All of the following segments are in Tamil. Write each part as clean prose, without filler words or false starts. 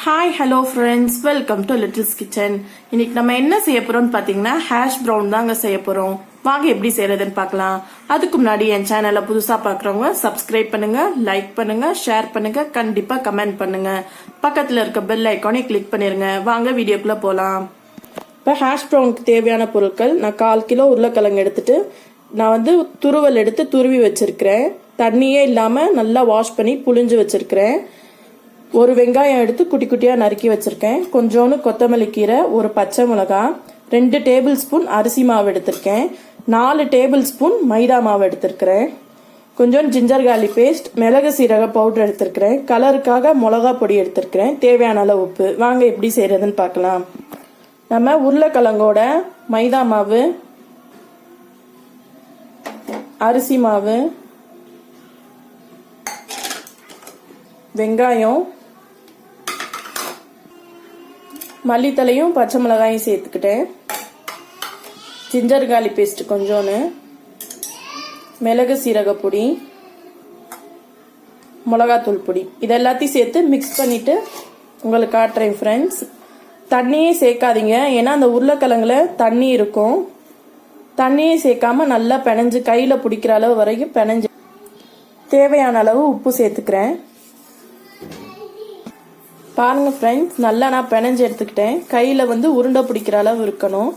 Hi hello friends, welcome to Littles kitchen. இன்னைக்கு நம்ம என்ன செய்ய போறோம்னு பாத்தீங்கன்னா ஹேஷ் ப்ரௌன் தாங்க செய்ய போறோம். வாங்க எப்படி செய்யறதுன்னு பார்க்கலாம். அதுக்கு முன்னாடி என் சேனலை புதுசா பாக்குறவங்க சப்ஸ்கிரைப் பண்ணுங்க, லைக் பண்ணுங்க, ஷேர் பண்ணுங்க, கண்டிப்பா கமெண்ட் பண்ணுங்க. பக்கத்துல இருக்க பெல் ஐக்கானை கிளிக் பண்ணிருங்க. வாங்க வீடியோக்குள்ள போலாம். இப்போ ஹேஷ் ப்ரௌனுக்கு தேவையான பொருட்கள், நான் 1/4 கிலோ உருளைக்கிழங்கு எடுத்துட்டு நான் துருவல் எடுத்து துருவி வச்சிருக்கிறேன். தண்ணியே இல்லாம நல்லா வாஷ் பண்ணி புழிஞ்சு வச்சிருக்கிறேன். ஒரு வெங்காயம் எடுத்து குட்டி குட்டியா நறுக்கி வச்சிருக்கேன். கொஞ்சோண்டு கொத்தமல்லி கீரை, ஒரு பச்சை மிளகாய், 2 டேபிள் ஸ்பூன் அரிசி மாவு எடுத்திருக்கேன். 4 டேபிள் ஸ்பூன் மைதா மாவு எடுத்திருக்கிறேன். கொஞ்சோண்டு ஜிஞ்சர் கார்லிக் பேஸ்ட், மிளகு சீரக பவுடர் எடுத்திருக்கிறேன். கலருக்காக மிளகா பொடி எடுத்திருக்கிறேன். தேவையான அளவு உப்பு. வாங்க எப்படி செய்யறதுன்னு பார்க்கலாம். நம்ம உருளைக்கிழங்கோட மைதா மாவு, அரிசி மாவு, வெங்காயம், மல்லித்தலையும் பச்சை மிளகாயும் சேர்த்துக்கிட்டேன். ஜிஞ்சர் கார்லிக் பேஸ்ட் கொஞ்சோன்னு, மிளகு சீரக பொடி, மிளகாத்தூள் பொடி, இது எல்லாத்தையும் சேர்த்து மிக்ஸ் பண்ணிட்டு உங்களுக்கு காட்டுறேன் ஃப்ரெண்ட்ஸ். தண்ணியே சேர்க்காதீங்க, ஏன்னா அந்த உருளைக்கிழங்குல தண்ணி இருக்கும். தண்ணியே சேர்க்காம நல்லா பிணைஞ்சு கையில பிடிக்கிற அளவு வரைக்கும் பிணைஞ்சு தேவையான அளவு உப்பு சேர்த்துக்கிறேன். பாருங்க ஃப்ரெண்ட்ஸ், நல்லா நான் பிணைஞ்சு எடுத்துக்கிட்டேன். கையில உருண்டை பிடிக்கிற அளவு இருக்கணும்.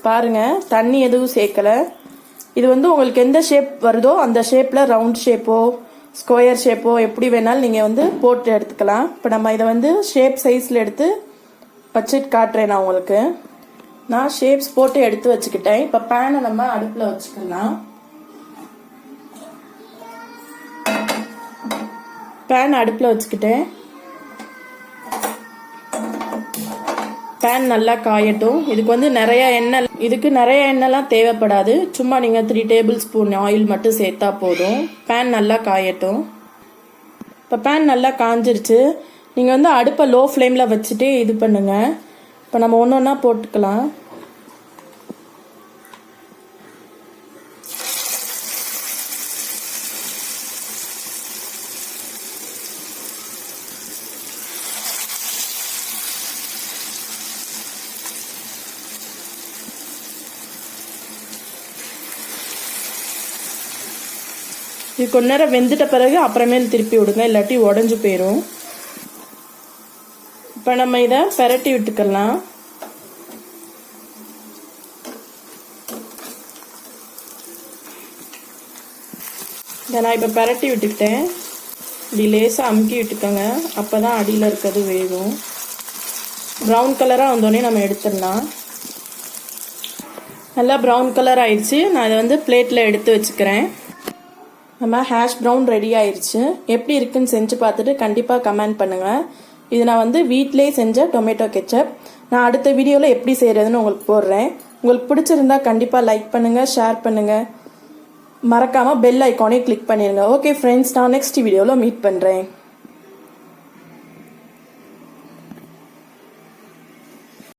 பாருங்க, தண்ணி எதுவும் சேர்க்கல. இது உங்களுக்கு எந்த ஷேப் வருதோ அந்த ஷேப்ல ரவுண்ட் ஷேப்போ ஸ்கொயர் ஷேப்போ எப்படி வேணாலும் நீங்க போட்டு எடுத்துக்கலாம். இப்போ நம்ம இதை ஷேப் சைஸ்ல எடுத்து வச்சுட்டு காட்டுறேன் நான் உங்களுக்கு. நான் ஷேப்ஸ் போட்டு எடுத்து வச்சுக்கிட்டேன். இப்போ பேனை நம்ம அடுப்புல வச்சுக்கலாம். பேன் அடுப்புல வச்சுக்கிட்டேன். பேன் நல்லா காயட்டும். இதுக்கு நிறைய எண்ணெய், இதுக்கு நிறைய எண்ணெய்லாம் தேவைப்படாது. சும்மா நீங்க 3 டேபிள் ஸ்பூன் ஆயில் மட்டும் சேர்த்தா போதும். பேன் நல்லா காயட்டும். இப்போ பேன் நல்லா காஞ்சிருச்சு. நீங்க அடுப்பை லோ ஃப்ளேம்ல வச்சுட்டு இது பண்ணுங்க. இப்போ நம்ம ஒன்னொன்னா போட்டுக்கலாம். இது கொஞ்ச நேரம் வெந்துட்ட பிறகு அப்புறமேல் திருப்பி விடுங்க, இல்லாட்டி உடஞ்சு போயிடும். இப்போ நம்ம இதை பெரட்டி விட்டுக்கலாம். இதை நான் இப்போ பெரட்டி விட்டுக்கிட்டேன். இப்படி லேசாக அமுக்கி விட்டுக்கோங்க, அப்போ தான் அடியில் இருக்கிறது வேகும். ப்ரௌன் கலராக வந்தோடனே நம்ம எடுத்துடலாம். நல்லா ப்ரௌன் கலர் ஆயிடுச்சு. நான் இதை பிளேட்டில் எடுத்து வச்சுக்கிறேன். நம்ம ஹேஷ் ப்ரௌன் ரெடி ஆயிடுச்சு. எப்படி இருக்குன்னு செஞ்சு பார்த்துட்டு கண்டிப்பாக கமெண்ட் பண்ணுங்க. இது நான் வீட்டிலே செஞ்ச டொமேட்டோ கெச்சப். நான் அடுத்த வீடியோவில் எப்படி செய்யறதுன்னு உங்களுக்கு போடுறேன். உங்களுக்கு பிடிச்சிருந்தா கண்டிப்பாக லைக் பண்ணுங்க, ஷேர் பண்ணுங்க, மறக்காம பெல் ஐக்கானே கிளிக் பண்ணிடுங்க. ஓகே ஃப்ரெண்ட்ஸ், நான் நெக்ஸ்ட் வீடியோவில் மீட் பண்ணுறேன்.